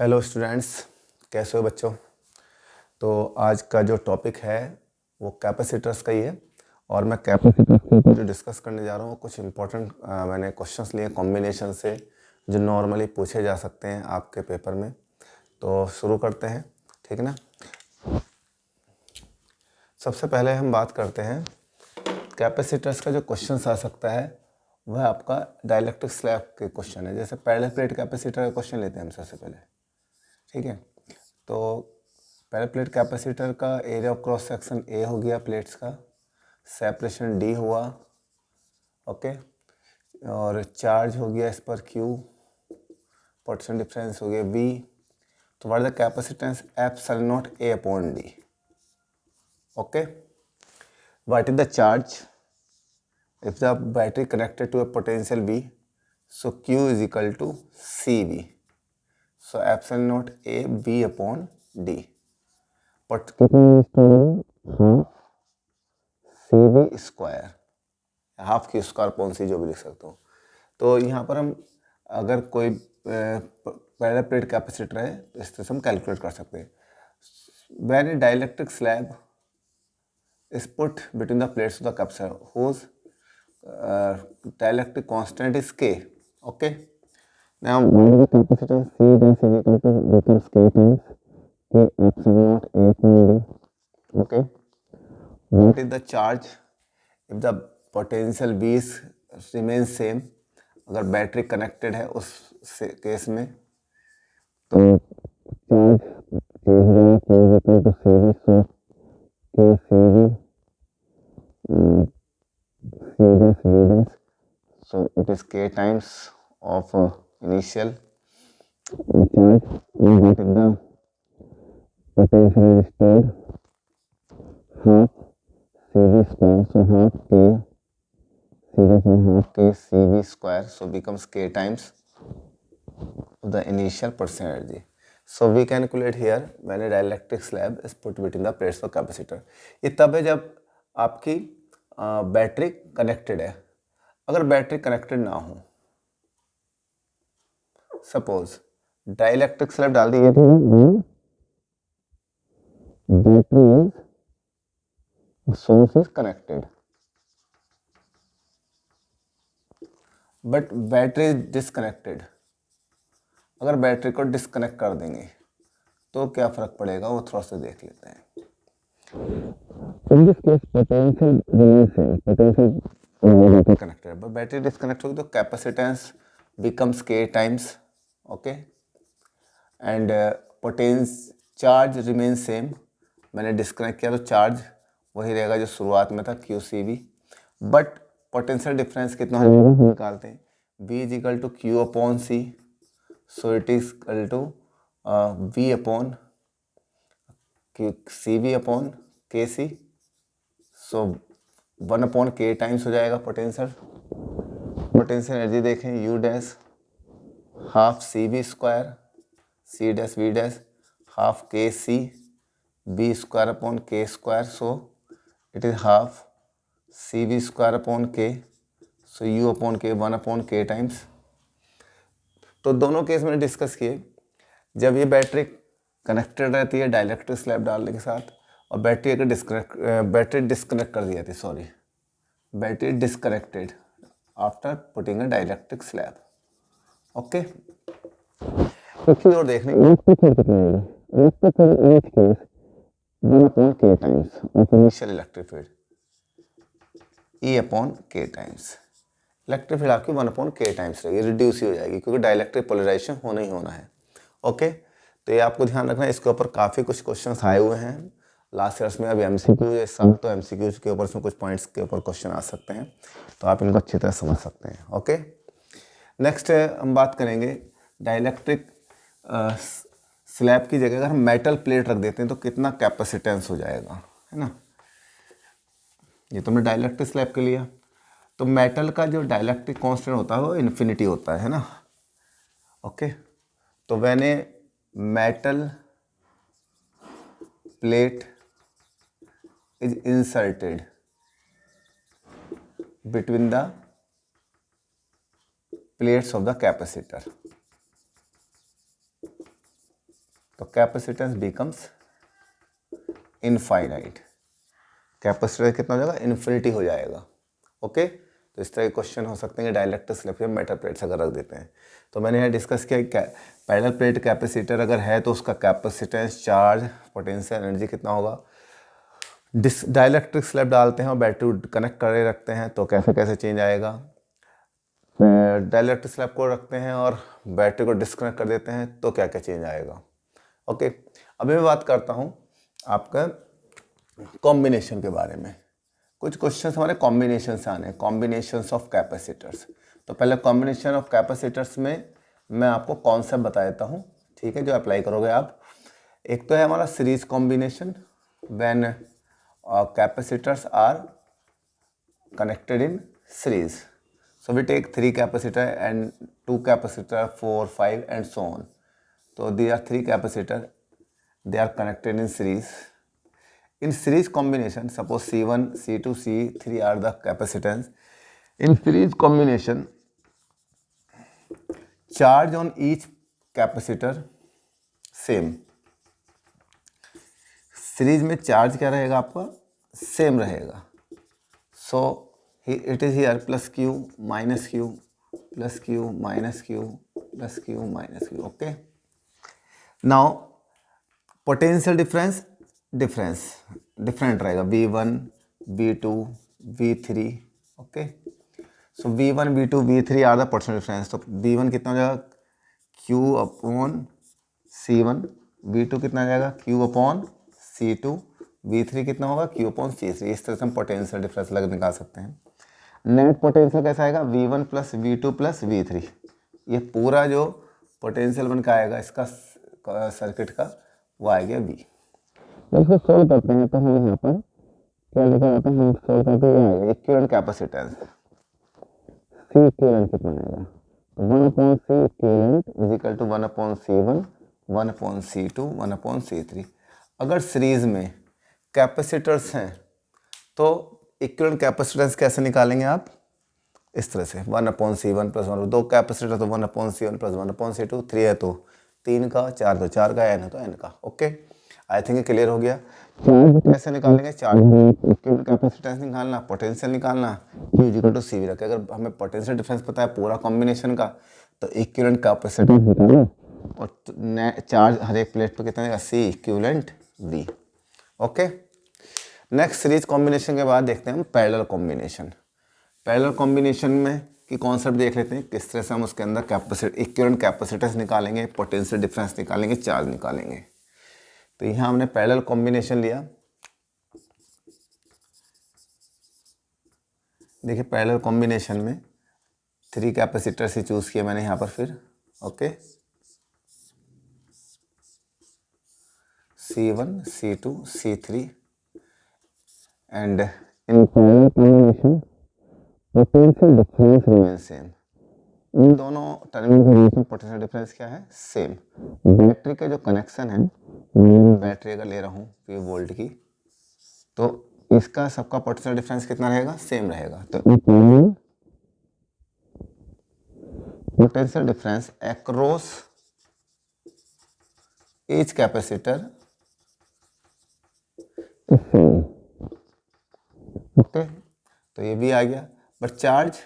Hello students, कैसे हो बच्चों। तो आज का जो टॉपिक है वो कैपेसिटर्स का ही है और मैं कैपेसिटर्स के ऊपर जो डिस्कस करने जा रहा हूँ कुछ इंपॉर्टेंट मैंने क्वेश्चंस लिए कॉम्बिनेशन से जो नॉर्मली पूछे जा सकते हैं आपके पेपर में। तो शुरू करते हैं, ठीक है ना। सबसे पहले हम बात करते हैं कैपेसिटर्स का जो क्वेश्चंस आ सकता है वह आपका डाइलेक्ट्रिक स्लैब के क्वेश्चन है। जैसे पैरेलल प्लेट कैपेसिटर का क्वेश्चन लेते हैं हम सबसे पहले, ठीक है। तो पैरेलल प्लेट कैपेसिटर का area of cross section A हो गया प्लेट्स का, सेपरेशन डी हुआ, ओके, और चार्ज हो गया इस पर क्यू, पोटेंशियल डिफरेंस हो गया वी। तो what is the capacitance epsilon not a upon D, okay. What is the charge if the battery connected to a potential V, so Q is equal to CV, so epsilon naught A V upon D, but CV square, half की square upon सी जो भी लिख सकते हो। तो यहाँ पर हम अगर कोई पैरेलल प्लेट कैपेसिटर है तो इस तरह से हम कैलकुलेट कर सकते हैं। When A dielectric slab is put between the plates of the capacitor whose dielectric constant is K. Okay. Now, what is the capacitance C dash is equal to difference K times K epsilon naught A upon D. Okay. What is the charge if the potential V is remains same? अगर battery connected है उस case में तो charge change होगा K is equal to CV, so K CV C dash V dash, so it is K times of initial charge, and what is the potential is stored half CV square, so half K C dash by half K CV square, so becomes K times the initial potential energy. So we calculate here when a dielectric slab is put between the plates of capacitor. ये तब है जब आपकी battery connected है। अगर battery connected ना हो, suppose dielectric slab डाल दी थी, battery source is connected but battery is disconnected. अगर बैटरी को डिसकनेक्ट कर देंगे तो क्या फर्क पड़ेगा वो थोड़ा सा देख लेते हैं। In this case, potential remains same. Potential connected, but battery disconnect होगी तो capacitance becomes K times, okay, and potential charge remains same. मैंने डिस्कनेक्ट किया तो चार्ज वही रहेगा जो शुरुआत में था QCV, बट पोटेंशियल डिफरेंस कितना हो जाएगा हम निकालते हैं। V is equal to Q upon C, so it is equal to V upon CV upon KC, so 1 upon K times हो जाएगा पोटेंशियल। पोटेंशियल एनर्जी देखें U dash half CV square C dash V dash half KC B square upon K square, so it is half CV square upon K, so U upon K 1 upon K times. तो दोनों case मैंने discuss किए। जब ये battery connected रहती है dielectric slab डालने के साथ और बैटरी अगर डिस्कनेक्ट कर दी जाती है, sorry, battery disconnected after putting a dielectric slab, okay. एक चीज और देखने K times of initial electric field E upon K times. Electric field आपकी 1 अपॉन K टाइम्स रहेगी, रिड्यूस ही हो जाएगी क्योंकि डाइलेक्ट्रिक पोलराइजेशन होना ही होना है, ओके। तो ये आपको ध्यान रखना है। इसके ऊपर काफ़ी कुछ क्वेश्चंस आए हुए हैं लास्ट ईयर्स में। अभी एमसीक्यू ये सब तो एमसीक्यू के ऊपर से कुछ पॉइंट्स के ऊपर क्वेश्चन आ सकते हैं, तो आप इनको अच्छी तरह समझ सकते हैं, ओके। नेक्स्ट हम बात करेंगे डाइलेक्ट्रिक स्लैब की जगह अगर हम मेटल प्लेट रख देते हैं तो कितना कैपेसिटेंस हो जाएगा, है ना। ये तो हमने डाइलेक्ट्रिक स्लैब के लिया, तो मेटल का जो डाइलेक्ट्रिक कांस्टेंट होता है वो इन्फिनिटी होता है ना, ओके। तो when A metal plate is inserted between the plates of the capacitor, तो कैपेसिटेंस बिकम्स इनफाइनाइट, कैपेसिटेंस कितना हो जाएगा, इन्फिनिटी हो जाएगा। ओके, तो इस तरह के क्वेश्चन हो सकते हैं कि डाइलेक्ट्रिक स्लैब या मेटल प्लेट्स अगर रख देते हैं। तो मैंने यहाँ डिस्कस किया पैरेलल प्लेट कैपेसिटर अगर है तो उसका कैपेसिटेंस, चार्ज, पोटेंशियल एनर्जी कितना होगा। डाइलेक्ट्रिक स्लैब डालते हैं और बैटरी कनेक्ट करे रखते हैं तो कैसे कैसे चेंज आएगा। डाइलेक्ट्रिक स्लैब को रखते हैं और बैटरी को डिस्कनेक्ट कर देते हैं तो क्या क्या चेंज आएगा। ओके, अभी मैं बात करता हूँ आपका कॉम्बिनेशन के बारे में। कुछ क्वेश्चंस हमारे कॉम्बिनेशन से आने हैं, कॉम्बिनेशंस ऑफ कैपेसिटर्स। तो पहले कॉम्बिनेशन ऑफ कैपेसिटर्स में मैं आपको कॉन्सेप्ट बता देता हूँ, ठीक है, जो अप्लाई करोगे आप। एक तो है हमारा series combination, when capacitors are connected in series. So we take 3 capacitor and 2 capacitor, 4, 5 and so on. तो they are 3 capacitor, they are connected in series. In series combination, suppose C1, C2, C3 are the capacitance. In series combination, charge on each capacitor same. Series में charge क्या रहेगा आपका, same रहेगा। So it is here plus Q minus Q plus Q minus Q plus Q minus Q. Okay, now potential different रहेगा, V1, V2, V3। Okay, so V1, V2, V3 are the potential difference. तो V1 कितना हो जाएगा, Q upon C1, V2 कितना हो जाएगा, Q upon C2, V3 कितना होगा, Q अपॉन C3। इस तरह से हम पोटेंशियल डिफरेंस लग निकाल सकते हैं। नेट पोटेंशियल कैसा आएगा, V1 plus V2 plus V3। ये पूरा जो पोटेंशियल बन के आएगा इसका सर्किट का, वो आ गया V। इसको सोल्व करते हैं तो हम यहाँ पर क्या लिखा जाता है, हम सोल्व करते हैं इक्विवेलेंट कैपेसिटेंस। C इक्विवेलेंट कितना आएगा, 1/C equivalent is equal to 1/C1, 1/C2, 1/C3। अगर सीरीज में कैपेसिटर्स हैं तो इक्विवेलेंट कैपेसिटेंस कैसे निकालेंगे आप, इस तरह से 1/C1 प्लस 1, 2 कैपेसिटर तो 1/C1 प्लस 1/C2, 3 है तो 3 का, 4 तो 4 का, n है तो n का। ओके, आई थिंक क्लियर हो गया। चार्ज कैसे निकालेंगे, चार्ज इक्विवेलेंट कैपेसिटेंस निकालना, पोटेंशियल निकालना, Q इक्वल टू CV रखे। अगर हमें पोटेंशियल डिफरेंस पता है पूरा कॉम्बिनेशन का तो इक्विवेलेंट कैपेसिटेंस निकालो और चार्ज हर एक प्लेट पे कितना देगा, C equivalent V। Okay, next series combination के बाद देखते हैं हम पैरेलल कॉम्बिनेशन। पैरेलल कॉम्बिनेशन में की कॉन्सेप्ट देख लेते हैं, किस तरह से हम उसके अंदर इक्विवेलेंट कैपेसिटेंस निकालेंगे, पोटेंशियल डिफरेंस निकालेंगे, चार्ज निकालेंगे। तो यहाँ हमने पैरेलल कॉम्बिनेशन लिया। देखिए पैरेलल कॉम्बिनेशन में 3 कैपेसिटर से चूज़ किया मैंने यहाँ पर फिर। Okay, C1, C2, C3 and in parallel combination potential difference remain same. इन दोनों टर्मिनल के बीच में पोटेंशियल डिफरेंस क्या है, सेम। बैटरी का जो कनेक्शन है, बैटरी अगर ले रहा हूँ 3 वोल्ट की, तो इसका सबका पोटेंशियल डिफरेंस कितना रहेगा, सेम रहेगा। तो potential difference across each capacitor is same. Okay, तो ये भी आ गया, बट चार्ज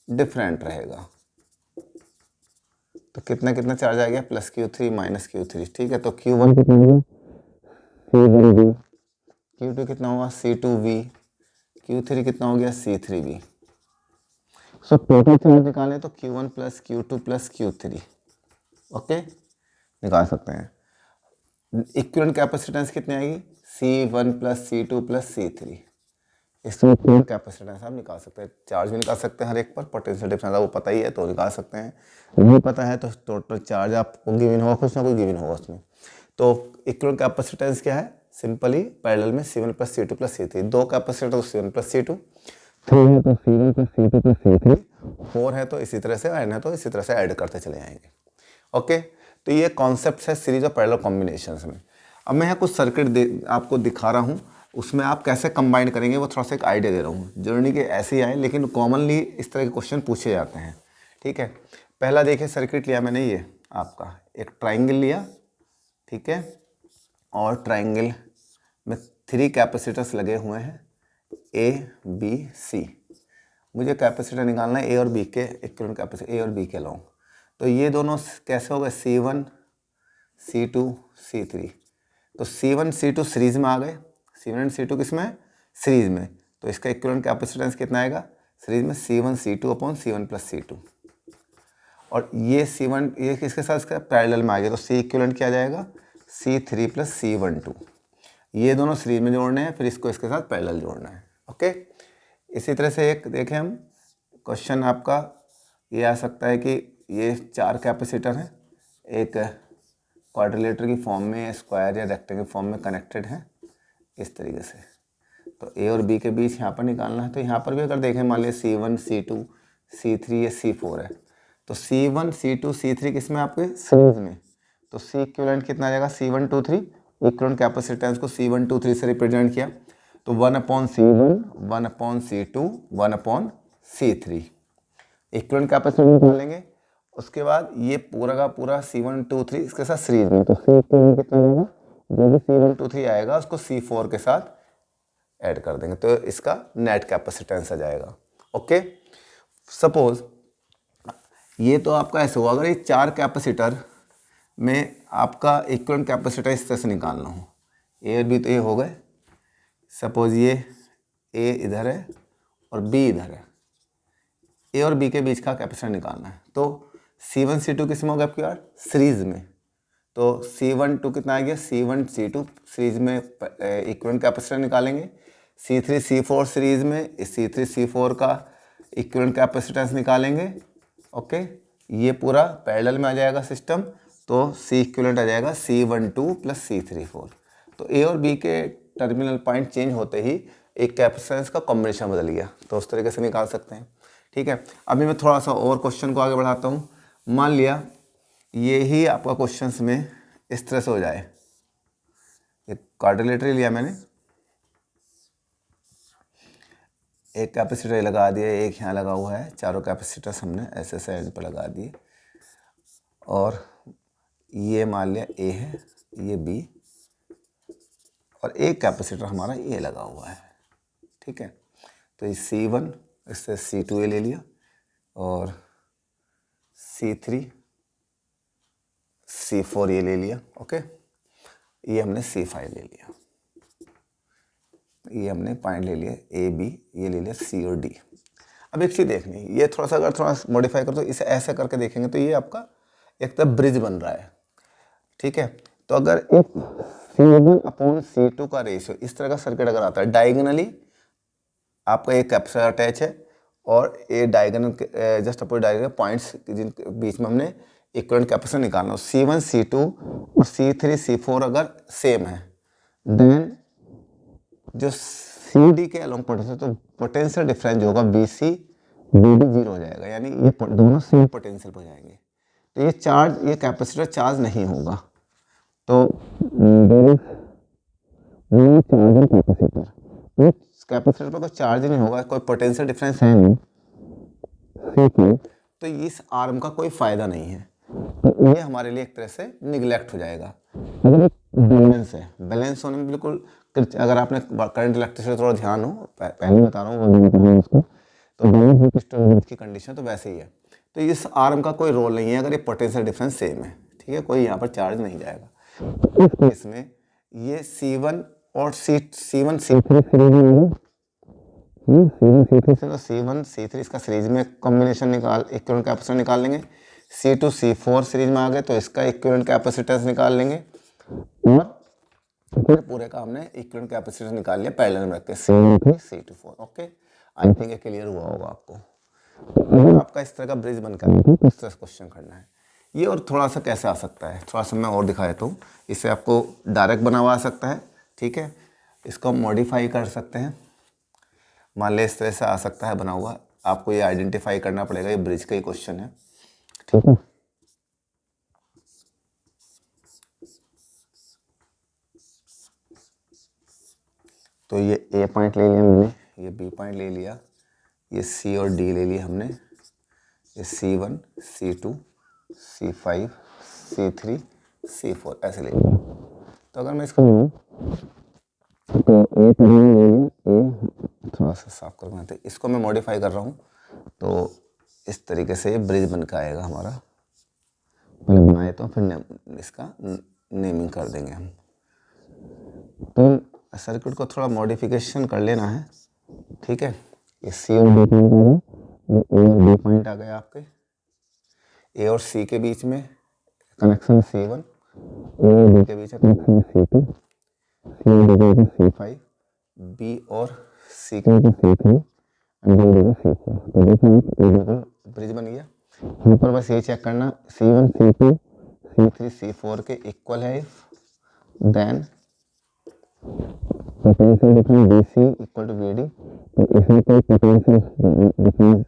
डिफरेंट रहेगा। तो कितना कितना चार्ज आ गया, प्लस Q3 माइनस Q3। ठीक है, तो Q1 कितना होगा, C1V, Q2 कितना होगा, C2V, Q3 कितना हो गया, C3V। सो टोटल चार्ज निकालें तो Q1 plus Q2 plus Q3। Okay, निकाल सकते हैं। इक्विवेलेंट कैपेसिटेंस कितनी आएगी, C1 plus C2 plus C3। इसमें इक्विवेलेंट कैपेसिटेंस आप निकाल सकते हैं, चार्ज भी निकाल सकते हैं हर एक पर, पोटेंशियल डिफरेंस वो पता ही है तो निकाल सकते हैं, नहीं पता है तो टोटल चार्ज आपको गिवन होगा, कुछ ना कुछ गिवन होगा उसमें। तो इक्विवेलेंट कैपेसिटेंस क्या है, सिंपली पैरेलल में C1 plus C2 plus C3, 2 capacitor तो C1 प्लस C2, 3 है तो C1 plus C2 plus C3, 4 है तो इसी तरह से, n है तो इसी तरह से ऐड करते चले जाएंगे। ओके, तो ये कॉन्सेप्ट है सीरीज और पैरेलल कॉम्बिनेशंस में। अब मैं यहाँ कुछ सर्किट आपको दिखा रहा हूँ, उसमें आप कैसे कंबाइन करेंगे वो थोड़ा सा एक आइडिया दे रहा हूँ। जर्नी के ऐसे ही आए लेकिन कॉमनली इस तरह के क्वेश्चन पूछे जाते हैं। ठीक है, पहला देखिए सर्किट लिया मैंने, ये आपका एक ट्राइंगल लिया ठीक है, और ट्राइंगल में 3 कैपेसिटर्स लगे हुए हैं ए बी सी। मुझे कैपेसिटर निकालना है ए और बी के इक्विवेलेंट कैपेसिटर, ए और बी के लॉन्ग। तो ये दोनों कैसे हो गए, C1 C2 C3। तो C1 C2 सीरीज में आ गए, C1 एंड C2 किस में, सीरीज में। तो इसका इक्विवेलेंट कैपेसिटेंस कितना आएगा सीरीज में, C1 C2 upon C1 plus C2। और ये C1 ये किसके साथ इसका पैरेलल में आ गया, तो C इक्विवेलेंट क्या आ जाएगा, C3 प्लस C12। ये दोनों सीरीज में जोड़ने हैं, फिर इसको इसके साथ पैरेलल जोड़ना है। ओके, इसी तरह से एक देखें हम क्वेश्चन आपका ये आ सकता है कि ये 4 कैपेसिटर हैं, एक क्वाड्रिलेटर की फॉर्म में, स्क्वायर या रेक्टेंगल फॉर्म में कनेक्टेड हैं इस तरीके से। तो ए और बी के बीच यहाँ पर निकालना है। तो यहाँ पर भी अगर देखें मान लिया C1 C2 C3 या C4 है, तो C1 C2 C3 किस में आपके सीरीज में। तो C इक्विवेलेंट कितना आ जाएगा, C123 इक्विवेलेंट कैपेसिटेंस को C123 से रिप्रेजेंट किया, तो 1/C1 1/C2 1/C3 equivalent capacitance निकालेंगे। उसके बाद ये पूरा का पूरा C123 इसके साथ सीरीज में, तो C इक्विवेलेंट कितना आएगा, जो भी C123 आएगा उसको C4 के साथ ऐड कर देंगे, तो इसका नेट कैपेसिटेंस आ जाएगा। ओके, सपोज ये तो आपका ऐसे हुआ, अगर ये 4 कैपेसिटर में आपका इक्विवेलेंट कैपेसिटर इस तरह से निकालना हो, ए और बी तो ये हो गए, सपोज ये ए इधर है और बी इधर है, ए और बी के बीच का कैपेसिटर निकालना है। तो C1 C2 किस में होगा आपकी बार, सीरीज में। तो C12 कितना आ गया, C1 C2 सीरीज में इक्विवेलेंट कैपेसिटर निकालेंगे। C3 C4 सीरीज में, C3 C4 का इक्विवेलेंट कैपेसिटेंस निकालेंगे। ओके, ये पूरा पैरेलल में आ जाएगा सिस्टम, तो C इक्विवेलेंट आ जाएगा C12 प्लस C34। तो ए और बी के टर्मिनल पॉइंट चेंज होते ही एक कैपेसिटेंस का कॉम्बिनेशन बदल गया, तो उस तरीके से निकाल सकते हैं। ठीक है, अभी मैं थोड़ा सा और क्वेश्चन को आगे बढ़ाता हूँ। मान लिया ये ही आपका क्वेश्चंस में इस तरह से हो जाए, एक क्वाड्रिलेटरल लिया मैंने, एक कैपेसिटर लगा दिया, एक यहाँ लगा हुआ है, चारों कैपेसिटर्स हमने ऐसे साइड पर लगा दिए, और ये मान लिया ए है, ये बी, और एक कैपेसिटर हमारा ये लगा हुआ है। ठीक है, तो ये C1 इससे C2 ले लिया, और C3 C4 ये ले लिया। ओके, ये हमने C5 ले लिया, ये हमने पॉइंट ले लिया ए बी, ये ले लिया C और D। अब एक चीज़ देखनी, ये थोड़ा सा अगर थोड़ा मॉडिफाई कर तो इसे ऐसे करके देखेंगे तो ये आपका एक तरह ब्रिज बन रहा है। ठीक है, तो अगर एक C1/C2 का रेशियो इस तरह का सर्किट अगर आता है, डायगोनली आपका एक कैपेसिटर अटैच है, और ये diagonal just opposite diagonal points जिनके बीच में हमने इक्विवेलेंट कैपेसिटर निकालना हो। C1 C2 और C3 C4 अगर सेम है, देन जो CD के अलोंग पोटेंशियल, तो पोटेंशियल डिफरेंस जो होगा BC BD 0 हो जाएगा, यानी ये दोनों सेम पोटेंशियल पर जाएंगे। तो ये चार्ज, ये कैपेसिटर चार्ज नहीं होगा, तो कैपेसिटर पर कोई चार्ज नहीं होगा, कोई पोटेंशियल डिफरेंस है नहीं, तो इस आर्म का कोई फायदा नहीं है, तो ये हमारे लिए एक तरह से निगलेक्ट हो जाएगा। अगर एक बैलेंस है, बैलेंस होने में बिल्कुल, अगर आपने करंट इलेक्ट्रिसिटी थोड़ा ध्यान हो, पहले बता रहा हूँ उसको, तो बैलेंस डिस्टर्बेंस की कंडीशन तो वैसे ही है, तो इस आर्म का कोई रोल नहीं है अगर ये पोटेंशियल डिफरेंस सेम है। ठीक है, कोई यहाँ पर चार्ज नहीं जाएगा। तो इस केस में ये C1 और C1 C3 सीरीज में, C1 C3 इसका सीरीज में कॉम्बिनेशन निकाल, इक्विवेलेंट कैपेसिटर निकाल लेंगे। C2 C4 सीरीज में आ गए, तो इसका इक्विवेलेंट कैपेसिटेंस निकाल लेंगे, और फिर पूरे का हमने इक्विवेलेंट कैपेसिटेंस निकाल लिया पैरेलल में रख के C3 C24। Okay, I think ये क्लियर हुआ होगा आपको। तो अगर आपका इस तरह का ब्रिज बनकर तो इस तरह से क्वेश्चन करना है। ये और थोड़ा सा कैसे आ सकता है, थोड़ा सा मैं और दिखा देता हूँ। इससे आपको डायरेक्ट बना हुआ आ सकता है। ठीक है, इसको हम मॉडिफाई कर सकते हैं। मान लें इस तरह से आ सकता है बना हुआ, आपको ये आइडेंटिफाई करना पड़ेगा, ये ब्रिज का ही क्वेश्चन है। ठीक है, तो ये ए पॉइंट ले लिया मैंने, ये बी पॉइंट ले लिया, ये सी और डी ले लिया हमने, ये C1 C2 C5 C3 C4 ऐसे लिखूँगा। तो अगर मैं इसको लूँ तो ए थोड़ा सा साफ करना है, इसको मैं मॉडिफाई कर रहा हूँ तो इस तरीके से ब्रिज बन के आएगा हमारा। पहले बनाए तो फिर इसका नेमिंग कर देंगे हम। तो सर्किट को थोड़ा मॉडिफिकेशन कर लेना है, ठीक है। ये C और D पॉइंट आ गया, ये A और B पॉइंट आ गया आपके। A और C के बीच में कनेक्शन C1, A और B के बीच में कनेक्शन C2, C और D के बीच में C5, B और C के बीच में C3 और D के बीच में C4। तो देखो एक ब्रिज बन गया। यहाँ पर बस ये चेक करना C1 C2 C3 C4 के इक्वल है, then potential difference BC equal to BD। तो इसमें कोई पोटेंशियल डिफरेंस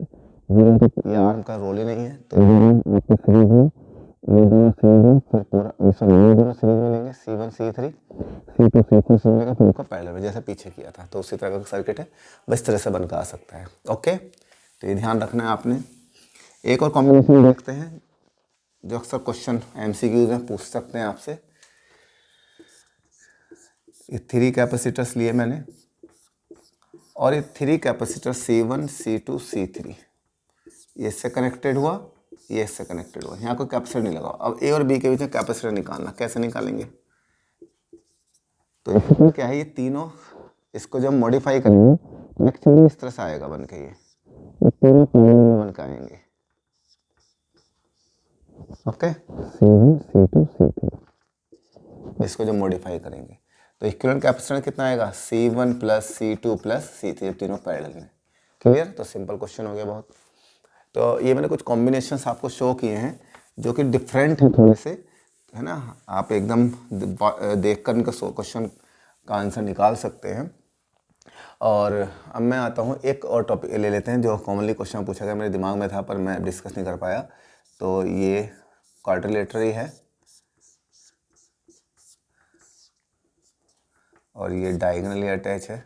जीरो तो ये आर्म का रोल ही नहीं है, तो दोनों आपके सीरीज में, ये दोनों सीरीज में, फिर पूरा ये दोनों सीरीज में लेंगे C1 C3 C2 C4 series में, फिर उनको पैरेलल में जैसे पीछे किया था। तो उसी तरह का सर्किट है, बस इस तरह से बनकर आ सकता है। ओके, तो ये ध्यान रखना है आपने। एक और कॉम्बिनेशन देखते हैं जो अक्सर क्वेश्चन MCQ में पूछ सकते हैं आपसे। ये 3 कैपेसिटर्स लिए मैंने और ये 3 कैपेसिटर C1 C2 C3 ये इससे कनेक्टेड हुआ, ये इससे कनेक्टेड हुआ, यहाँ कोई कैपेसिटर नहीं लगा। अब A और B के बीच में कैपेसिटर निकालना, कैसे निकालेंगे? तो इसमें क्या है, ये तीनों इसको जब मॉडिफाई करेंगे तो एक्चुअली इस तरह से आएगा बन के, ये तीनों पैरेलल में बन के आएंगे। ओके, C1 C2 C3 इसको जब मॉडिफाई करेंगे तो इक्विवेलेंट कैपेसिटेंस कितना आएगा? C1 plus C2 plus C3 तीनों पैरेलल में। क्लियर? तो सिंपल क्वेश्चन हो गया बहुत। तो ये मैंने कुछ कॉम्बिनेशंस आपको शो किए हैं जो कि डिफरेंट हैं थोड़े से, है ना। आप एकदम देख कर इनका क्वेश्चन का आंसर निकाल सकते हैं। और अब मैं आता हूँ, एक और टॉपिक ले लेते हैं जो कॉमनली क्वेश्चन पूछा गया, मेरे दिमाग में था पर मैं डिस्कस नहीं कर पाया। तो ये क्वाड्रिलेटरल है और ये डायगोनली अटैच है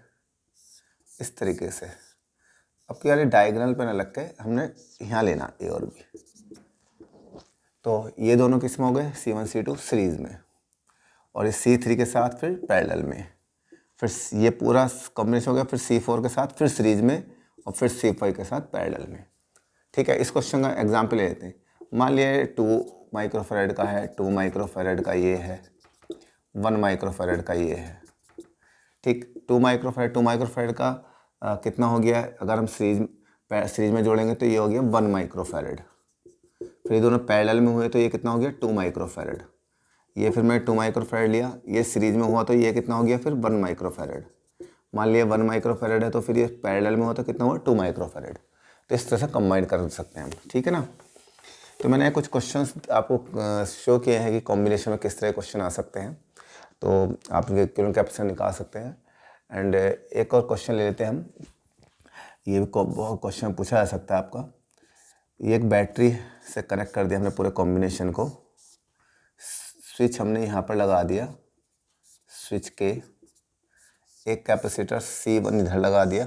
इस तरीके से। अब यार ये डायगोनल पे ना लग के हमने यहाँ लेना A और B। तो ये दोनों किस में हो गए? C1 C2 सीरीज में, और इस C3 के साथ फिर पैरेलल में, फिर ये पूरा कॉम्बिनेशन हो गया, फिर C4 के साथ फिर सीरीज में, और फिर C5 के साथ पैरेलल में। ठीक है, इस क्वेश्चन का एग्जाम्पल ले लेते हैं। मान लिया 2 माइक्रोफैरड का है, 2 माइक्रोफैरड का ये है, 1 माइक्रोफैरड का ये है। ठीक, 2 माइक्रोफैरड का कितना हो गया? अगर हम सीरीज में जोड़ेंगे तो ये हो गया 1 माइक्रोफैरड। फिर ये दोनों पैरेलल में हुए तो ये कितना हो गया? 2 माइक्रोफैरड। ये फिर मैं 2 माइक्रोफैरड लिया, ये सीरीज में हुआ तो ये कितना हो गया? फिर 1 माइक्रोफैरड। मान लिया 1 माइक्रोफैरड है तो फिर ये पैरेलल में हुआ तो कितना हुआ? 2 माइक्रोफैरड। तो इस तरह से कंबाइन कर सकते हैं हम, ठीक है ना। तो मैंने कुछ क्वेश्चंस आपको शो किए हैं कि कॉम्बिनेशन में किस तरह क्वेश्चन आ सकते हैं, तो आप इक्विवेलेंट कैपेसिटेंस निकाल सकते हैं। एंड एक और क्वेश्चन ले लेते हैं हम। ये भी बहुत क्वेश्चन पूछा जा सकता है आपका। ये एक बैटरी से कनेक्ट कर दिया हमने पूरे कॉम्बिनेशन को, स्विच हमने यहाँ पर लगा दिया, स्विच के एक कैपेसिटर C1 इधर लगा दिया,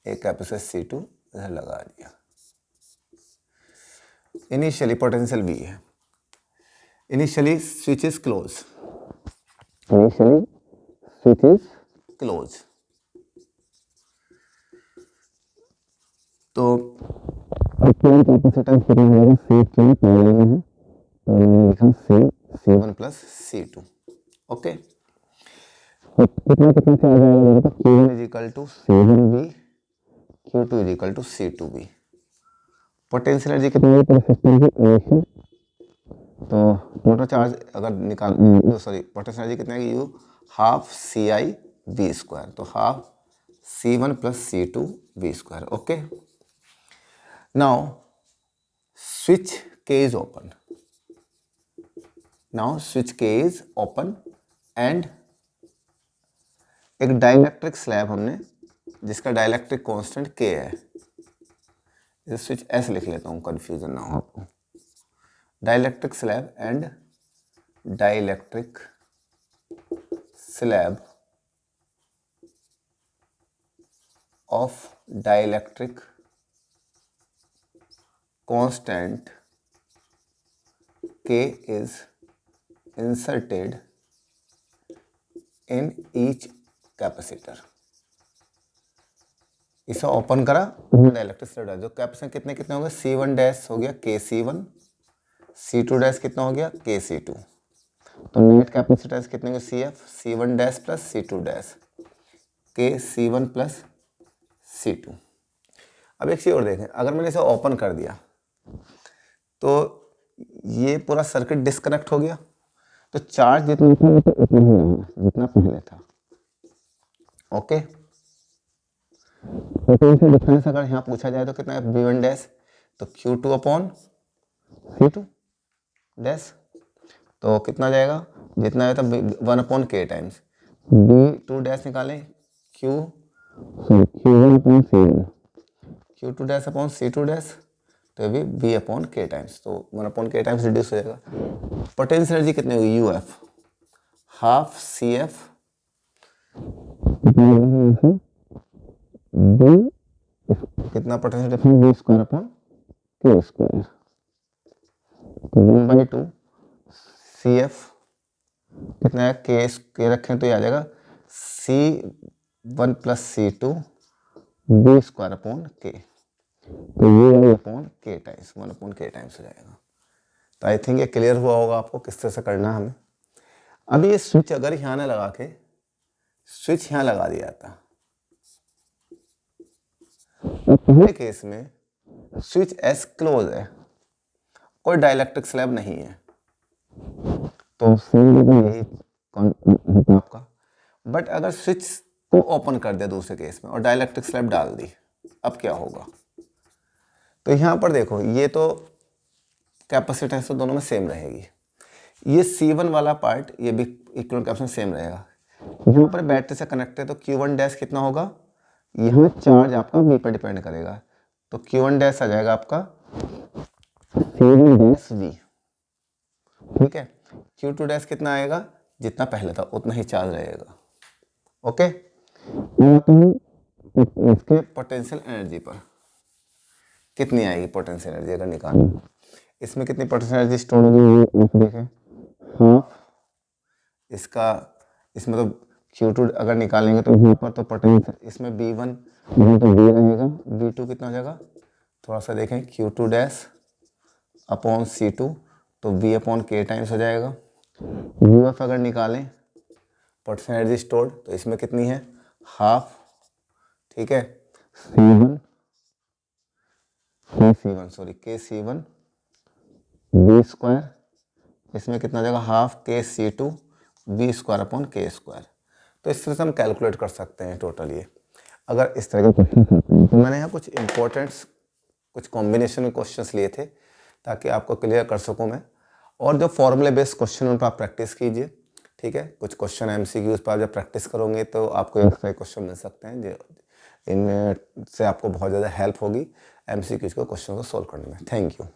एक कैपेसिटर C2 इधर लगा दिया। इनिशियली पोटेंशियल V है, initially switch is close, initially switch is close. तो इक्विवेलेंट कैपेसिटेंस कितना हो जाएगा? स्विच में पैरेलल में है तो मैंने लिखा C1 प्लस C2। ओके, तो कितना कितना से आ जाएगा मेरे पास? Q1 is equal to C1V, Q2 is equal to C2V। Potential energy कितनी है? रेसिस्टर की इनिशियल, तो टोटल चार्ज अगर निकाल पोटेंशियल एनर्जी कितना है? U हाफ CI V², तो half C1 plus C2 V²। Okay, now switch K is open, now switch K is open and एक डाइलेक्ट्रिक स्लैब हमने जिसका डाइलेक्ट्रिक कांस्टेंट K है, इसे स्विच S लिख लेता हूँ, कंफ्यूजन ना हो आपको। Dielectric slab and dielectric slab of dielectric constant K is inserted in each capacitor। इसे ओपन करा, डाइलेक्ट्रिक स्लैब डाल। जो कैपेसिटर कितने कितने हो गए, C1 डैश हो गया KC1, C2 डैश कितना हो गया KC2। तो नेट कैपेसिटेंस कितने हो, CF C1 dash plus C2 dash KC1 plus C2। अब एक चीज़ और देखें, अगर मैंने इसे ओपन कर दिया तो ये पूरा सर्किट डिस्कनेक्ट हो गया, तो चार्ज जितना था वो तो उतना ही रहा जितना पहले था। ओके, पोटेंशियल डिफरेंस अगर यहाँ पूछा जाए तो कितना है, V1 डैश तो Q2 अपॉन C2 डैश, तो कितना जाएगा, जितना है तो 1 upon K times V2 dash निकालें Q1 upon C1, Q2 dash upon C2 dash, तो ये भी V अपॉन K टाइम्स, तो 1 अपॉन K टाइम्स रिड्यूस हो जाएगा। पोटेंशियल एनर्जी कितनी होगी, UF हाफ CF कितना potential difference V square upon K square, तो 1/2 CF कितना है, K रखें तो ये आ जाएगा C1 plus C2 V square upon K, तो ये upon K times 1 upon K times हो जाएगा। तो आई थिंक ये क्लियर हुआ होगा आपको किस तरह से करना है हमें। अब ये स्विच अगर यहाँ ना लगा के स्विच यहाँ लगा दिया था, पहले केस में स्विच S क्लोज है, कोई डाइलेक्ट्रिक स्लैब नहीं है, तो यही होता आपका। बट अगर स्विच को ओपन कर दिया दूसरे केस में और डाइलेक्ट्रिक स्लैब डाल दी, अब क्या होगा, तो यहाँ पर देखो ये तो कैपेसिटेंस तो दोनों में सेम रहेगी, ये C1 वाला पार्ट ये भी इक्विवेलेंट कैपेसिटेंस सेम रहेगा। यहाँ पर बैटरी से कनेक्ट है तो Q1 डैश कितना होगा, यहाँ चार्ज आपका V पर डिपेंड करेगा, तो Q1 डैश आ जाएगा आपका C1 डैश V, ठीक है। Q2 डैश कितना आएगा, जितना पहले था उतना ही चार्ज रहेगा। ओके, इसके पोटेंशियल एनर्जी पर कितनी आएगी, पोटेंशियल एनर्जी अगर निकालना, इसमें कितनी पोटेंशियल एनर्जी स्टोर होगी, आप देखें हाफ इसका, इसमें तो Q2 अगर निकालेंगे तो यहाँ पर तो पोटेंशियल इसमें V1 तो V रहेगा, V2 कितना हो जाएगा, थोड़ा सा देखें Q2 डैश अपॉन C2 तो V अपॉन K टाइम्स हो जाएगा। UF अगर निकालें पोटेंशियल एनर्जी स्टोर्ड तो इसमें कितनी है, हाफ, ठीक है, KC1 V स्क्वायर, इसमें कितना हो जाएगा, half KC2 V square upon K square. तो इस तरह से हम कैलकुलेट कर सकते हैं टोटल ये, अगर इस तरह के क्वेश्चन। तो मैंने यहाँ कुछ इंपॉर्टेंट्स कुछ कॉम्बिनेशन में क्वेश्चंस लिए थे ताकि आपको क्लियर कर सकूँ मैं, और जो फॉर्मूले बेस्ड क्वेश्चन उन पर आप प्रैक्टिस कीजिए, ठीक है। कुछ क्वेश्चन MCQs पर आप जब प्रैक्टिस करोगे तो आपको एक्स्ट्रा क्वेश्चन मिल सकते हैं, जो इनमें से आपको बहुत ज़्यादा हेल्प होगी MCQs को क्वेश्चन को सोल्व करने में। Thank you.